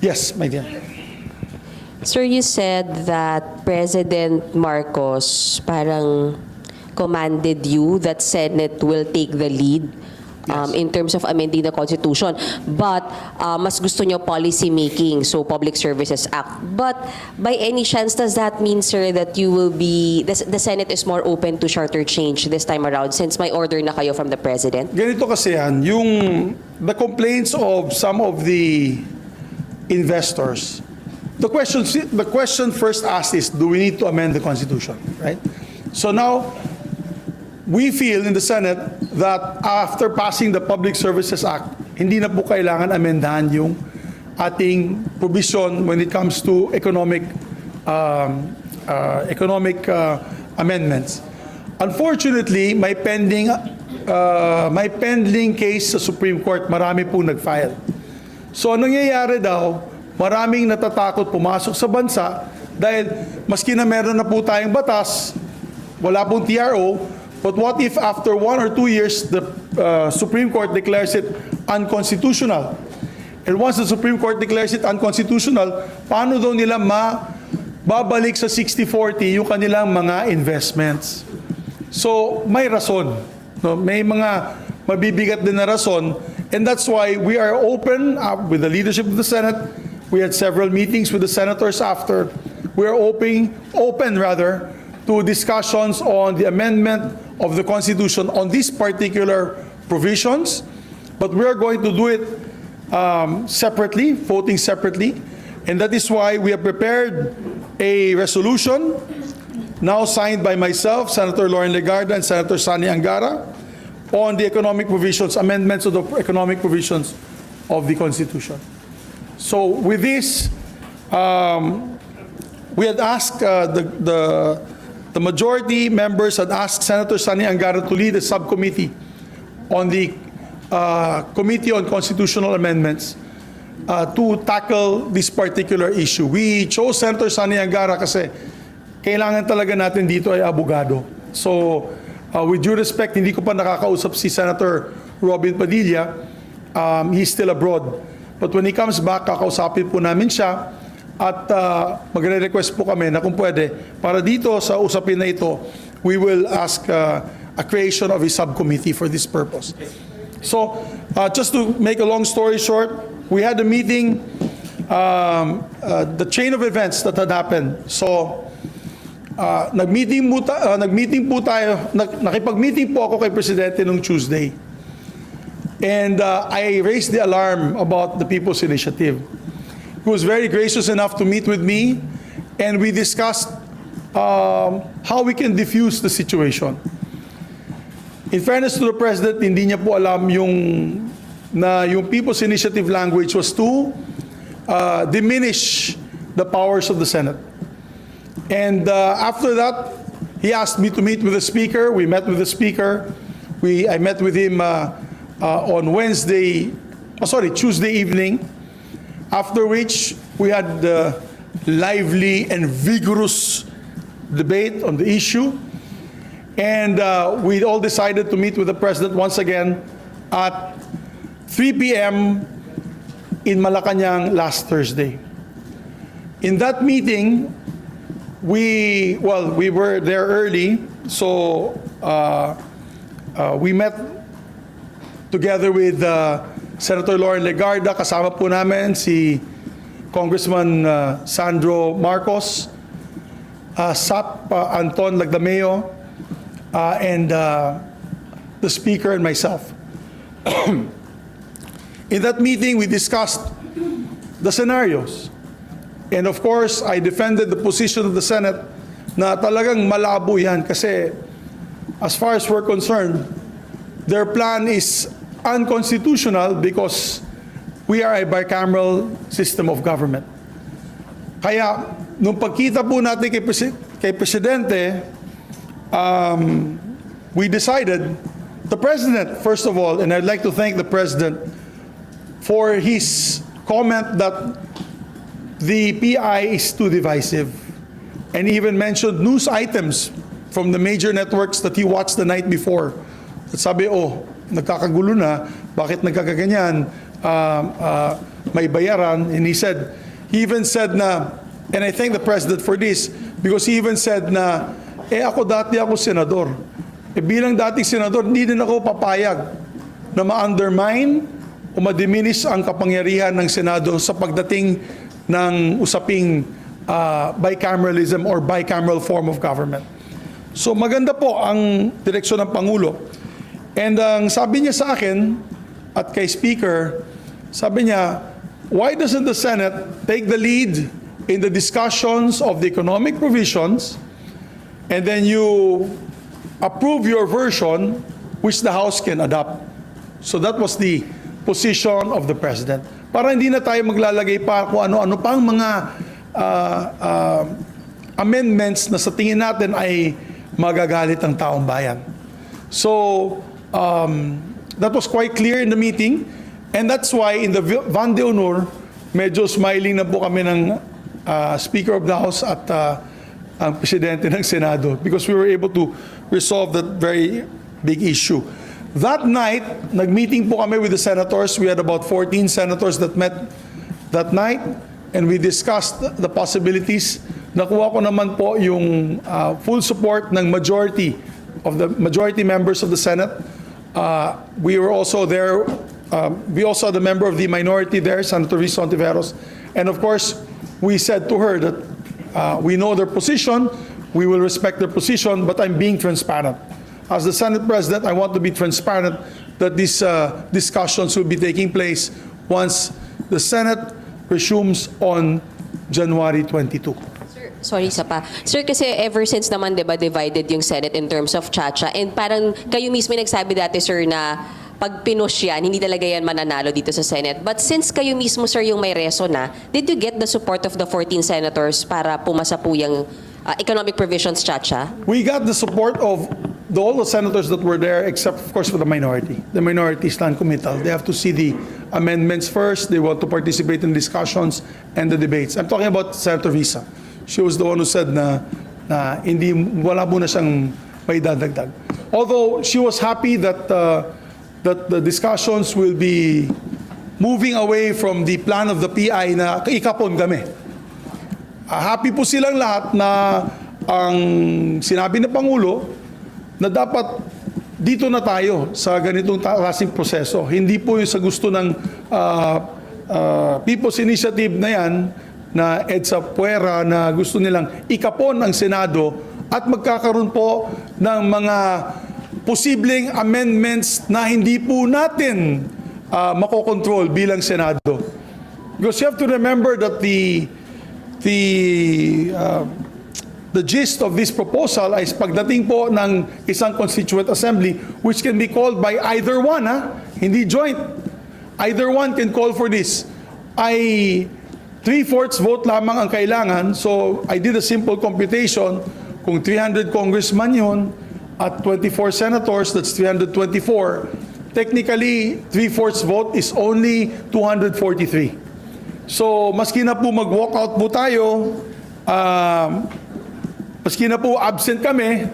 Yes, my dear. Sir, you said that President Marcos parang commanded you that Senate will take the lead in terms of amending the Constitution. But mas gusto nyo policy making, so Public Services Act. But by any chance, does that mean, sir, that you will be, the Senate is more open to charter change this time around since may order na kayo from the President? Ganito kasi yan, the complaints of some of the investors, the question first asked is, do we need to amend the Constitution, right? So now, we feel in the Senate that after passing the Public Services Act, hindi na po kailangan amendahan yung ating provision when it comes to economic amendments. Unfortunately, may pending case sa Supreme Court, marami po nag-file. So anong nangyayari daw, maraming natatakot pumasok sa bansa dahil maski na meron na po tayong batas, wala pong TRO, but what if after 1 or 2 years the Supreme Court declares it unconstitutional? And once the Supreme Court declares it unconstitutional, paano daw nila babalik sa 60-40 yung kanilang mga investments? So may rason, no? May mga mabibigat din na rason, and that's why we are open with the leadership of the Senate. We had several meetings with the senators after. We are open to discussions on the amendment of the Constitution on these particular provisions, but we are going to do it separately, voting separately, and that is why we have prepared a resolution now signed by myself, Senator Lauren Legarda, and Senator Sani Angara on the economic provisions, amendments of the economic provisions of the Constitution. So with this, we had asked the majority members had asked Senator Sani Angara to lead a subcommittee on the Committee on Constitutional Amendments to tackle this particular issue. We chose Senator Sani Angara kasi kailangan talaga natin dito ay abogado. So with due respect, hindi ko pa nakakausap si Senator Robin Padilla. He's still abroad. But when he comes back, kakausapin po namin siya at magre-request po kami na kung pwede, para dito sa usapin na ito, we will ask a creation of a subcommittee for this purpose. So, just to make a long story short, we had a meeting, the chain of events that had happened. So, nakipag-meeting po ako kay Presidente nung Tuesday. And I raised the alarm about the People's Initiative. He was very gracious enough to meet with me, and we discussed how we can diffuse the situation. In fairness to the President, hindi niya po alam yung People's Initiative language was to diminish the powers of the Senate. And after that, he asked me to meet with the Speaker. We met with the Speaker. I met with him on Tuesday evening, after which we had lively and vigorous debate on the issue. And we all decided to meet with the President once again at 3 p.m. in Malacanang last Thursday. In that meeting, we were there early, so we met together with Senator Lauren Legarda, kasama po namin si Congressman Sandro Marcos, Sap Anton Lagdameo, and the Speaker and myself. In that meeting, we discussed the scenarios. And of course, I defended the position of the Senate na talagang malabo yan kasi as far as we're concerned, their plan is unconstitutional because we are a bicameral system of government. Kaya, nung pagkita po natin kay Presidente, we decided, the President, first of all, and I'd like to thank the President for his comment that the PI is too divisive, and even mentioned news items from the major networks that he watched the night before. At sabi, nagkakagulo na, bakit nagkakaganyan? may bayaran. And he even said na, and I thank the President for this, because he even said na, dati ako senador. Bilang dating senador, hindi din ako papayag na ma-undermine o ma-diminish ang kapangyarihan ng Senado sa pagdating ng usaping bicameralism or bicameral form of government. So maganda po ang direksyon ng Pangulo. And ang sabi niya sa akin at kay Speaker, sabi niya, why doesn't the Senate take the lead in the discussions of the economic provisions and then you approve your version which the House can adopt? So that was the position of the President. Para hindi na tayo maglalagay pa kung ano-ano pang mga amendments na sa tingin natin ay magagalit ang taong bayan. So, that was quite clear in the meeting, and that's why in the Van de Honor, medyo smiling na po kami ng Speaker of the House at ang Presidente ng Senado, because we were able to resolve that very big issue. That night, nag-meeting po kami with the senators. We had about 14 senators that met that night, and we discussed the possibilities. Nakuha ko naman po yung full support ng majority members of the Senate. We were also there. We also had a member of the minority there, Senator Risa Ontiveros. And of course, we said to her that we know their position, we will respect their position, but I'm being transparent. As the Senate President, I want to be transparent that these discussions will be taking place once the Senate resumes on January 22. Sorry, isa pa. Sir, kasi ever since naman, di ba, divided yung Senate in terms of Chacha. And parang kayo mismo nagsabi dati, sir, na pag pinush yan, hindi talaga yan mananalo dito sa Senate. But since kayo mismo, sir, yung may reso na, did you get the support of the 14 senators para pumasa po yung economic provisions Chacha? We got the support of all the senators that were there, except, of course, for the minority. The minority is non-committal. They have to see the amendments first. They want to participate in discussions and the debates. I'm talking about Senator Risa. She was the one who said na hindi, wala muna siyang may dadagdag. Although she was happy that the discussions will be moving away from the plan of the PI na ikapon kami. Happy po silang lahat na ang sinabi ng Pangulo na dapat dito na tayo sa ganitong klaseng proseso. Hindi po yung sa gusto ng People's Initiative na yan, na EDSA Puera, na gusto nilang ikapon ang Senado at magkakaroon po ng mga posibleng amendments na hindi po natin makokontrol bilang Senado. Because you have to remember that the gist of this proposal ay pagdating po ng isang constituent assembly, which can be called by either one, hindi joint. Either one can call for this. Ay 3/4 vote lamang ang kailangan. So I did a simple computation. Kung 300 congressman yun at 24 senators, that's 324. Technically, 3/4 vote is only 243. So maski na po mag-walk out po tayo, maski na po absent kami,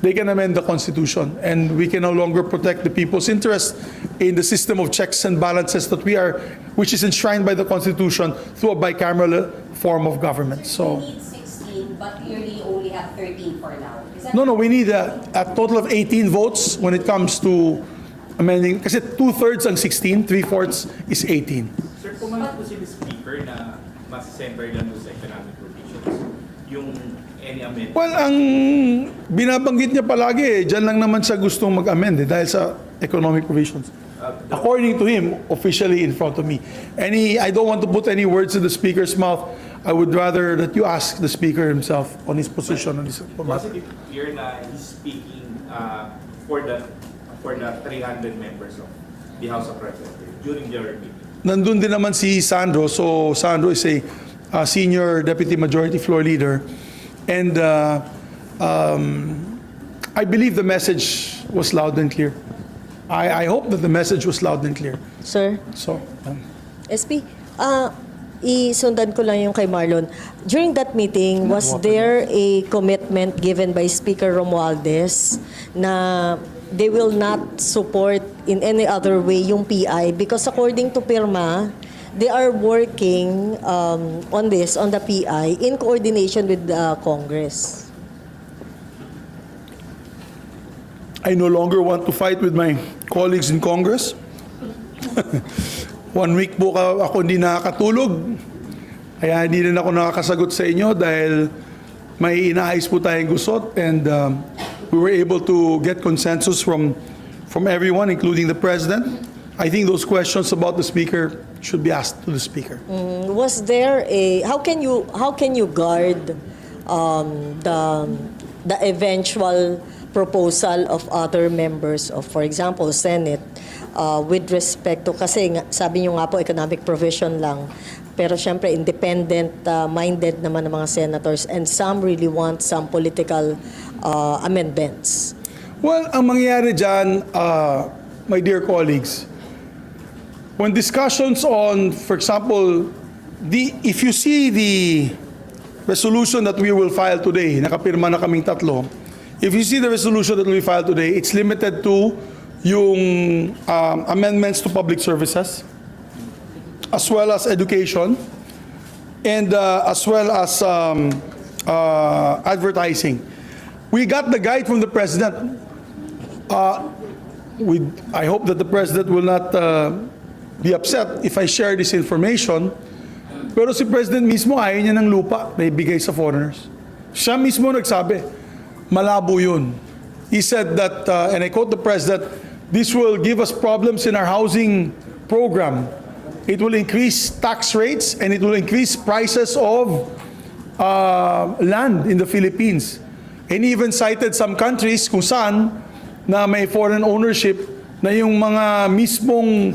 they can amend the Constitution, and we can no longer protect the people's interest in the system of checks and balances that which is enshrined by the Constitution through a bicameral form of government. So, We need 16, but clearly only have 13 for now. no, we need a total of 18 votes when it comes to amending, kasi 2/3 ang 16, 3/4 is 18. Sir, pumanap po si Speaker na mas center lang sa economic provisions. Yung any amendment. Well, ang binabanggit niya palagi, dyan lang naman siya gustong mag-amend dahil sa economic provisions. According to him, officially in front of me. I don't want to put any words in the Speaker's mouth. I would rather that you ask the Speaker himself on his position on this matter. Was it clear na he's speaking for the 300 members of the House of Representatives during their meeting? Nandun din naman si Sandro. So Sandro is a senior deputy majority floor leader. And I believe the message was loud and clear. I hope that the message was loud and clear. Sir, So, SP, isundan ko lang yung kay Marlon. During that meeting, was there a commitment given by Speaker Romualdez na they will not support in any other way yung PI because according to PIRMA, they are working on the PI, in coordination with Congress. I no longer want to fight with my colleagues in Congress. 1 week po ako hindi nakakatulog. Kaya hindi rin ako nakakasagot sa inyo dahil may inaayos po tayong gusot, and we were able to get consensus from everyone, including the President. I think those questions about the Speaker should be asked to the Speaker. Was there how can you guard the eventual proposal of other members of, for example, Senate with respect to, kasi sabi niyo nga po economic provision lang, pero syempre independent-minded naman ng mga senators, and some really want some political amendments. Well, ang mangyayari dyan, my dear colleagues, when discussions on, for example, if you see the resolution that we will file today, nakapirma na kaming tatlo, if you see the resolution that we file today, it's limited to yung amendments to public services, as well as education, and as well as advertising. We got the guide from the President. I hope that the President will not be upset if I share this information. Pero si President mismo ayaw niya ng lupa na ibigay sa foreigners. Siya mismo nagsabi, malabo yun. He said that, and I quote the President, "This will give us problems in our housing program. It will increase tax rates and it will increase prices of land in the Philippines." And he even cited some countries kung saan na may foreign ownership na yung mga mismong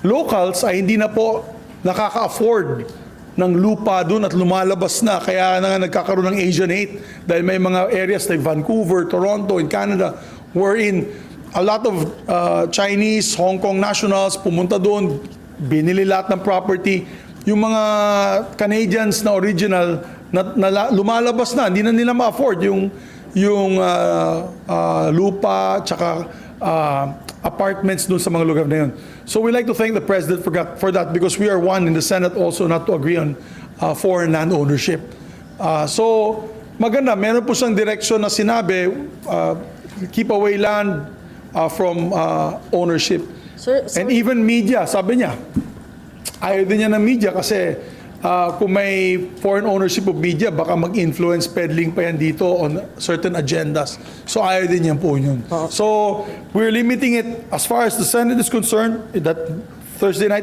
locals ay hindi na po nakaka-afford ng lupa doon at lumalabas na. Kaya na nga nagkakaroon ng Asian hate dahil may mga areas like Vancouver, Toronto, in Canada, wherein a lot of Chinese, Hong Kong nationals pumunta doon, binili lahat ng property. Yung mga Canadians na original na lumalabas na, hindi na nila ma-afford yung lupa tsaka apartments doon sa mga lugar na yun. So we like to thank the President for that, because we are one in the Senate also not to agree on foreign land ownership. So maganda, meron po siyang direksyon na sinabi, keep away land from ownership. Sir, And even media, sabi niya, ayaw din niya ng media kasi kung may foreign ownership of media, baka mag-influence peddling pa yan dito on certain agendas. So ayaw din niya po yun. So we're limiting it as far as the Senate is concerned, that Thursday night